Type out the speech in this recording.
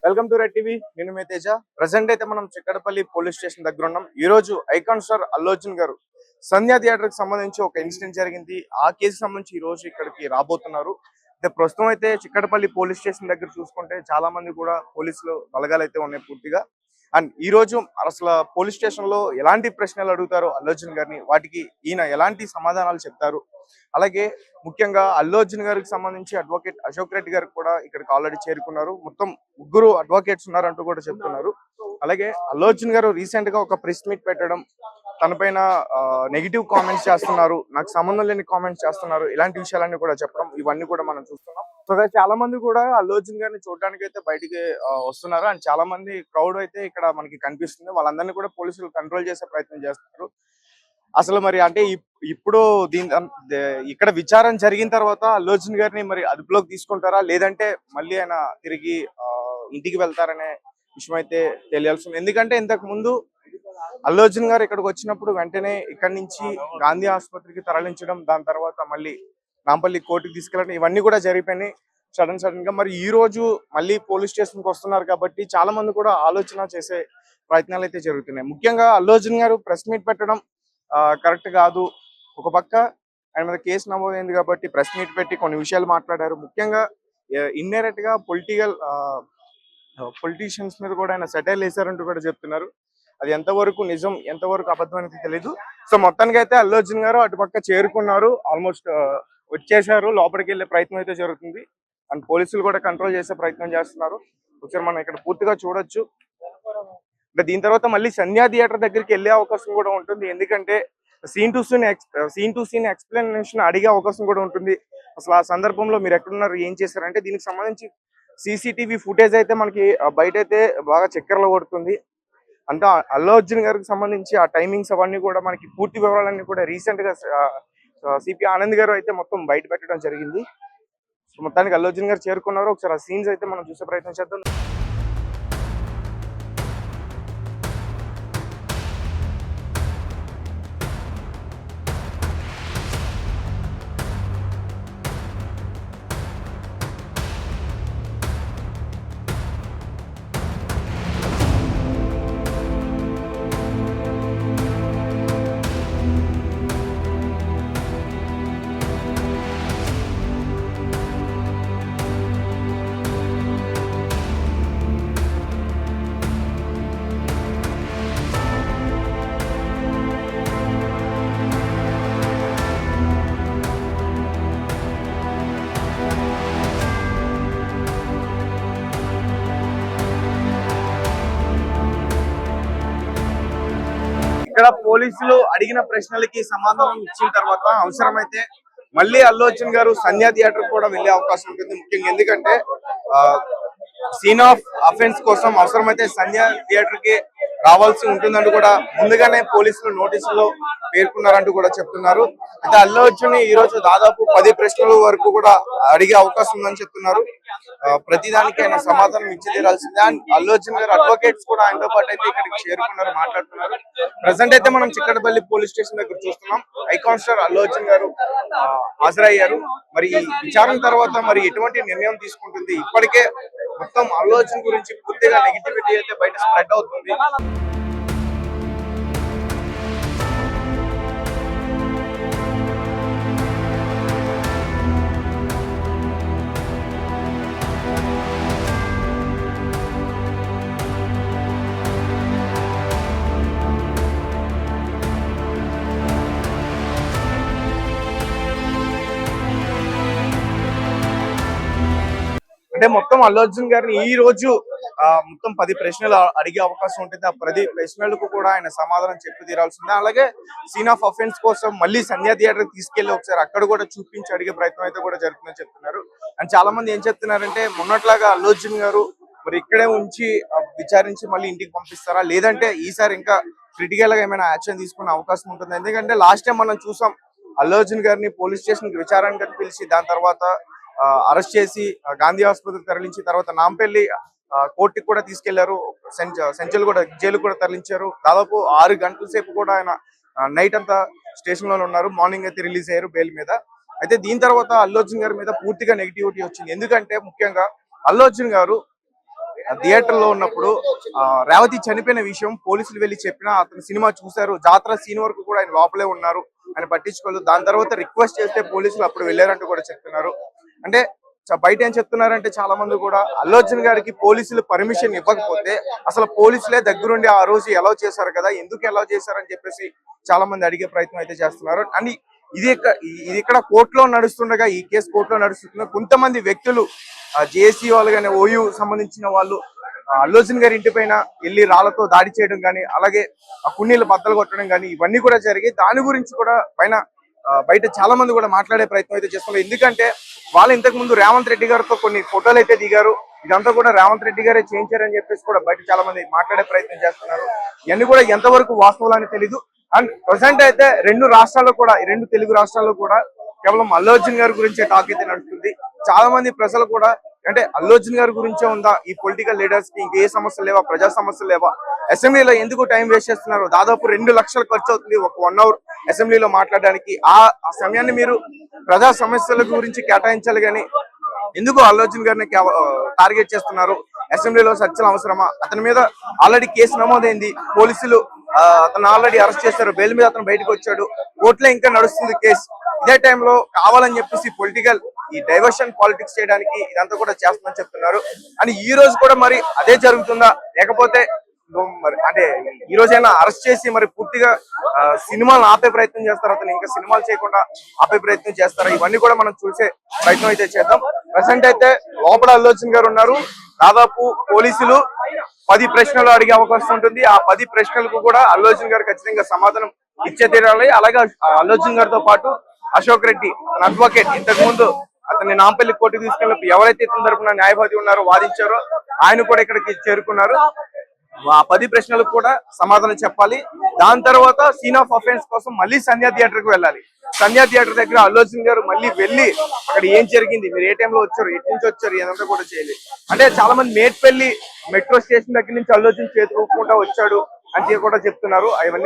Welcome to red TV. నేను మీ Teja. Present అయితే మనం చిక్కడపల్లి పోలీస్ స్టేషన్ దగ్గర ఉన్నాం. ఈ రోజు ఐకాన్ స్టార్ అల్లు అర్జున్ గారు సంధ్యా థియేటర్ కి సంబంధించి ఒక ఇన్సిడెంట్ జరిగింది. ఆ కేసు సంబంధించి ఈ రోజు ఇక్కడికి రాబోతున్నారు. అయితే ప్రస్తుతం అయితే చిక్కడపల్లి పోలీస్ స్టేషన్ దగ్గర చూసుకుంటే చాలా మంది కూడా పోలీసులు బలగాలు అయితే ఉన్నాయి పూర్తిగా. అండ్ ఈ రోజు అసలు పోలీస్ స్టేషన్ లో ఎలాంటి ప్రశ్నలు అడుగుతారు అల్లు అర్జున్ గారిని, వాటికి ఈయన ఎలాంటి సమాధానాలు చెప్తారు, అలాగే ముఖ్యంగా అల్లు అర్జున్ గారికి సంబంధించి అడ్వకేట్ అశోక్ రెడ్డి గారికి కూడా ఇక్కడికి ఆల్రెడీ చేరుకున్నారు. మొత్తం ముగ్గురు అడ్వకేట్స్ ఉన్నారంటూ కూడా చెప్తున్నారు. అలాగే అల్లు అర్జున్ గారు రీసెంట్ గా ఒక ప్రెస్ మీట్ పెట్టడం, తన పైన నెగిటివ్ కామెంట్స్ చేస్తున్నారు, నాకు సంబంధం లేని కామెంట్స్ చేస్తున్నారు, ఇలాంటి విషయాలన్నీ కూడా చెప్పడం, ఇవన్నీ కూడా మనం చూస్తున్నాం. సో చాలా మంది కూడా అల్లు అర్జున్ గారిని చూడడానికి అయితే బయటికి వస్తున్నారు. అండ్ చాలా మంది క్రౌడ్ అయితే ఇక్కడ మనకి కనిపిస్తుంది. వాళ్ళందరినీ కూడా పోలీసులు కంట్రోల్ చేసే ప్రయత్నం చేస్తున్నారు. అసలు మరి అంటే ఇప్పుడు ఇక్కడ విచారణ జరిగిన తర్వాత అల్లు అర్జున్ గారిని మరి అదుపులోకి తీసుకుంటారా, లేదంటే మళ్ళీ ఆయన తిరిగి ఇంటికి వెళ్తారనే విషయం అయితే తెలియాల్సింది. ఎందుకంటే ఇంతకు ముందు అల్లు అర్జున్ గారు ఇక్కడికి వచ్చినప్పుడు వెంటనే ఇక్కడి నుంచి గాంధీ ఆసుపత్రికి తరలించడం, దాని తర్వాత మళ్ళీ నాంపల్లి కోర్టుకి తీసుకెళ్ళడం, ఇవన్నీ కూడా జరిగిపోయినాయి సడన్ గా. మరి ఈ రోజు మళ్ళీ పోలీస్ స్టేషన్ కి వస్తున్నారు కాబట్టి చాలా మంది కూడా ఆలోచన చేసే ప్రయత్నాలు అయితే జరుగుతున్నాయి. ముఖ్యంగా అల్లు అర్జున్ గారు ప్రెస్ మీట్ పెట్టడం కరెక్ట్ కాదు. ఒక పక్క ఆయన మీద కేసు నమోదైంది కాబట్టి ప్రెస్ మీట్ పెట్టి కొన్ని విషయాలు మాట్లాడారు. ముఖ్యంగా ఇండైరెక్ట్ గా పొలిటీషియన్స్ మీద కూడా ఆయన సెటైల్ వేశారంటూ కూడా చెప్తున్నారు. అది ఎంతవరకు నిజం, ఎంతవరకు అబద్ధం అనేది తెలియదు. సో మొత్తానికి అయితే అల్లు అర్జున్ గారు అటుపక్క చేరుకున్నారు, ఆల్మోస్ట్ వచ్చేసారు. లోపలికి వెళ్ళే ప్రయత్నం అయితే జరుగుతుంది. అండ్ పోలీసులు కూడా కంట్రోల్ చేసే ప్రయత్నం చేస్తున్నారు. ఒకసారి మనం ఇక్కడ పూర్తిగా చూడొచ్చు. అంటే దీని తర్వాత మళ్ళీ సంధ్యా థియేటర్ దగ్గరికి వెళ్ళే అవకాశం కూడా ఉంటుంది. ఎందుకంటే సీన్ టు సీన్ ఎక్స్ప్లెనేషన్ అడిగే అవకాశం కూడా ఉంటుంది. అసలు ఆ సందర్భంలో మీరు ఎక్కడున్నారు, ఏం చేశారంటే దీనికి సంబంధించి సీసీటీవీ ఫుటేజ్ అయితే మనకి బయట అయితే బాగా చక్కెరలో కొడుతుంది. అంటే అల్లు అర్జున్ గారికి సంబంధించి ఆ టైమింగ్స్ అవన్నీ కూడా మనకి పూర్తి వివరాలన్నీ కూడా రీసెంట్ గా సిపి ఆనంద్ గారు అయితే మొత్తం బయట పెట్టడం జరిగింది. సో మొత్తానికి అల్లు అర్జున్ గారు చేరుకున్నారు. ఒకసారి ఆ సీన్స్ అయితే మనం చూసే ప్రయత్నం చేద్దాం. ఇక్కడ పోలీసులు అడిగిన ప్రశ్నలకి సమాధానం ఇచ్చిన తర్వాత అవసరమైతే మళ్ళీ అల్లు అర్జున్ గారు సంధ్యా థియేటర్ కూడా వెళ్లే అవకాశం ఉంటుంది. ముఖ్యంగా ఎందుకంటే సీన్ ఆఫ్ అఫెన్స్ కోసం అవసరమైతే సంధ్యా థియేటర్ కి రావాల్సి ఉంటుందంటూ కూడా ముందుగానే పోలీసులు నోటీసులో పేర్కొన్నారంటూ కూడా చెప్తున్నారు. అయితే అల్లు అర్జున్ ఈ రోజు దాదాపు 10 ప్రశ్నల వరకు కూడా అడిగే అవకాశం ఉందని చెప్తున్నారు. ప్రతిదానికి ఆయన సమాధానం ఇచ్చి తీరాల్సిందే. అండ్ అల్లు అర్జున్ గారు అడ్వకేట్స్ కూడా ఆయనతో పాటు అయితే ఇక్కడికి చేరుకున్నారు, మాట్లాడుతున్నారు. ప్రెసెంట్ అయితే మనం చిక్కడపల్లి పోలీస్ స్టేషన్ దగ్గర చూస్తున్నాం. ఐకాన్ స్టార్ అల్లు అర్జున్ గారు హాజరయ్యారు. మరి ఈ విచారణ తర్వాత మరి ఎటువంటి నిర్ణయం తీసుకుంటుంది, ఇప్పటికే మొత్తం అల్లు అర్జున్ గురించి పూర్తిగా నెగిటివిటీ అయితే బయట స్ప్రెడ్ అవుతుంది. అంటే మొత్తం అల్లు అర్జున్ గారిని ఈ రోజు మొత్తం 10 ప్రశ్నలు అడిగే అవకాశం ఉంటుంది. ఆ 10 ప్రశ్నలకు కూడా ఆయన సమాధానం చెప్పి తీరాల్సిందే. అలాగే సీన్ ఆఫ్ అఫెన్స్ కోసం మళ్ళీ సంధ్యా థియేటర్ తీసుకెళ్లి ఒకసారి అక్కడ కూడా చూపించి అడిగే ప్రయత్నం అయితే కూడా జరుగుతుందని చెప్తున్నారు. అండ్ చాలా మంది ఏం చెప్తున్నారంటే మొన్నట్లాగా అల్లు అర్జున్ గారు మరి ఇక్కడే ఉంచి విచారించి మళ్ళీ ఇంటికి పంపిస్తారా, లేదంటే ఈసారి ఇంకా క్రిటికల్ గా ఏమైనా యాక్షన్ తీసుకునే అవకాశం ఉంటుంది. ఎందుకంటే లాస్ట్ టైం మనం చూసాం అల్లు అర్జున్ గారిని పోలీస్ స్టేషన్ కి విచారణకు పిలిచి దాని తర్వాత అరెస్ట్ చేసి గాంధీ ఆసుపత్రికి తరలించి తర్వాత నాంపల్లి కోర్టుకి కూడా తీసుకెళ్లారు, సెంచల్ కూడా జైలు కూడా తరలించారు. దాదాపు 6 గంటల సేపు కూడా ఆయన నైట్ అంతా స్టేషన్ లోనే ఉన్నారు. మార్నింగ్ అయితే రిలీజ్ అయ్యారు బెయిల్ మీద. అయితే దీని తర్వాత అల్లు అర్జున్ గారి మీద పూర్తిగా నెగిటివిటీ వచ్చింది. ఎందుకంటే ముఖ్యంగా అల్లు అర్జున్ గారు థియేటర్ లో ఉన్నప్పుడు రేవతి చనిపోయిన విషయం పోలీసులు వెళ్ళి చెప్పినా అతను సినిమా చూశారు, జాతర సీన్ వరకు కూడా ఆయన లోపలే ఉన్నారు, ఆయన పట్టించుకోలేదు. దాని తర్వాత రిక్వెస్ట్ చేస్తే పోలీసులు అప్పుడు వెళ్ళారంటూ కూడా చెప్తున్నారు. అంటే బయట ఏం చెప్తున్నారంటే చాలా మంది కూడా అల్లు అర్జున్ గారికి పోలీసులు పర్మిషన్ ఇవ్వకపోతే అసలు పోలీసులే దగ్గరుండి ఆ రోజు ఎలా చేశారు కదా, ఎందుకు ఎలా చేశారని చెప్పేసి చాలా మంది అడిగే ప్రయత్నం అయితే చేస్తున్నారు. అని ఇది ఇక్కడ కోర్టులో నడుస్తుండగా, ఈ కేసు కోర్టులో నడుస్తుండగా కొంతమంది వ్యక్తులు జేఏసీ వాళ్ళు కానీ, ఓయూ సంబంధించిన వాళ్ళు అల్లు అర్జున్ గారి ఇంటి పైన వెళ్ళి రాళ్లతో దాడి చేయడం కానీ, అలాగే కుండీలు బద్దలు కొట్టడం కానీ ఇవన్నీ కూడా జరిగి దాని గురించి కూడా బయట చాలా మంది కూడా మాట్లాడే ప్రయత్నం అయితే చేస్తున్నారు. ఎందుకంటే వాళ్ళు ఇంతకు ముందు రేవంత్ రెడ్డి గారితో కొన్ని ఫోటోలు అయితే దిగారు, ఇదంతా కూడా రేవంత్ రెడ్డి గారే చేయించారని చెప్పేసి కూడా బయట చాలా మంది మాట్లాడే ప్రయత్నం చేస్తున్నారు. ఇవన్నీ కూడా ఎంతవరకు వాస్తవాలు అని తెలీదు. అండ్ ప్రజెంట్ అయితే రెండు తెలుగు రాష్ట్రాల్లో కూడా కేవలం అల్లు అర్జున్ గారి గురించే టాక్ అయితే నడుస్తుంది. చాలా మంది ప్రజలు కూడా అంటే అల్లు అర్జున్ గారి గురించే ఉందా, ఈ పొలిటికల్ లీడర్స్ కి ఇంకే సమస్యలు లేవా, ప్రజా సమస్యలు లేవా, అసెంబ్లీలో ఎందుకు టైం వేస్ట్ చేస్తున్నారు, దాదాపు 2 లక్షలు ఖర్చు అవుతుంది ఒక 1 అవర్ అసెంబ్లీలో మాట్లాడడానికి. ఆ సమయాన్ని మీరు ప్రజా సమస్యల గురించి కేటాయించాలి కానీ ఎందుకు అల్లు అర్జున్ గారిని టార్గెట్ చేస్తున్నారు, అసెంబ్లీలో చర్చలు అవసరమా, అతని మీద ఆల్రెడీ కేసు నమోదైంది, పోలీసులు అతను ఆల్రెడీ అరెస్ట్ చేశారు, బెయిల్ మీద అతను బయటకు వచ్చాడు, కోర్టులో ఇంకా నడుస్తుంది కేసు. ఇదే టైంలో కావాలని చెప్పేసి ఈ డైవర్షన్ పాలిటిక్స్ చేయడానికి ఇదంతా కూడా చేస్తుందని చెప్తున్నారు. అని ఈ రోజు కూడా మరి అదే జరుగుతుందా, లేకపోతే మరి అంటే ఈ రోజైనా అరెస్ట్ చేసి మరి పూర్తిగా సినిమాలు ఆపే ప్రయత్నం చేస్తారు, అతను ఇంకా సినిమాలు చేయకుండా ఆపే ప్రయత్నం చేస్తారా, ఇవన్నీ కూడా మనం చూసే ప్రయత్నం అయితే చేద్దాం. ప్రెసెంట్ అయితే లోపల అల్లు అర్జున్ గారు ఉన్నారు. దాదాపు పోలీసులు 10 ప్రశ్నలు అడిగే అవకాశం ఉంటుంది. ఆ 10 ప్రశ్నలకు కూడా అల్లు అర్జున్ గారు ఖచ్చితంగా సమాధానం ఇచ్చే తీరాలి. అలాగే అల్లు అర్జున్ గారితో పాటు అశోక్ రెడ్డి అడ్వకేట్, ఇంతకు ముందు అతన్ని నాంపల్లి కోర్టుకు తీసుకెళ్ళినప్పుడు ఎవరైతే ఇతని తరపున న్యాయవాది ఉన్నారో వాదించారో ఆయన కూడా ఇక్కడికి చేరుకున్నారు. ఆ 10 ప్రశ్నలకు కూడా సమాధానం చెప్పాలి. దాని తర్వాత సీన్ ఆఫ్ అఫెన్స్ కోసం మళ్ళీ సంధ్యా థియేటర్ కు వెళ్ళాలి. సంధ్యా థియేటర్ దగ్గర అల్లు అర్జున్ గారు మళ్ళీ వెళ్ళి అక్కడ ఏం జరిగింది, మీరు ఏ టైంలో వచ్చారు, ఎటు నుంచి వచ్చారు, ఏదంతా కూడా చేయాలి. అంటే చాలా మంది మేట్పల్లి మెట్రో స్టేషన్ దగ్గర నుంచి అల్లు అర్జున్ చేతుకుంటా వచ్చాడు అని కూడా చెప్తున్నారు. అవన్నీ